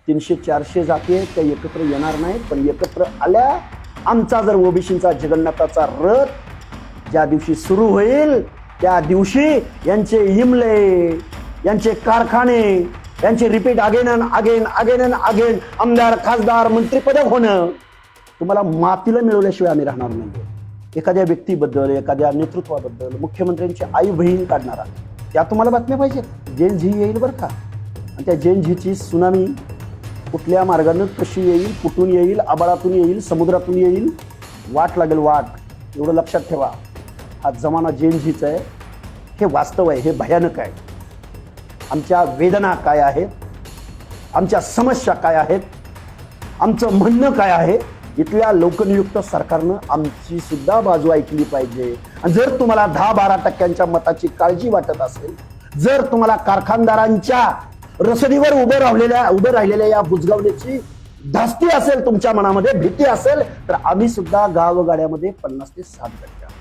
300-400 जाती आहेत त्या एकत्र येणार नाहीत, पण एकत्र आल्या आमचा जर ओबीसीचा जगन्नाथाचा रथ ज्या दिवशी सुरू होईल त्या दिवशी यांचे इमले, यांचे कारखाने, यांचे रिपीट अगेन अँड अगेन आमदार, खासदार, मंत्रीपद होणं तुम्हाला मातीला मिळवल्याशिवाय आम्ही राहणार नाही. एखाद्या व्यक्तीबद्दल, एखाद्या नेतृत्वाबद्दल मुख्यमंत्र्यांची आई बहीण काढणारा त्या तुम्हाला बातम्या पाहिजेत. जेन झी येईल बरं का, आणि त्या जेन झीची सुनामी कुठल्या मार्गानं कशी येईल, कुठून येईल, आबाळातून येईल, समुद्रातून येईल, वाट लागेल वाट. एवढं लक्षात ठेवा. हा जमाना जेन झीचा आहे. हे वास्तव आहे, हे भयानक आहे. आमच्या वेदना काय आहेत, आमच्या समस्या काय आहेत, आमचं म्हणणं काय आहे, इथल्या लोकनियुक्त सरकारनं आमची सुद्धा बाजू ऐकली पाहिजे. आणि जर तुम्हाला 10-12% मताची काळजी वाटत असेल, जर तुम्हाला कारखानदारांच्या रसदीवर उभं राहिलेल्या या बुजगावण्याची धास्ती असेल, तुमच्या मनामध्ये भीती असेल, तर आम्ही सुद्धा गावगाड्यामध्ये 50 ते 60%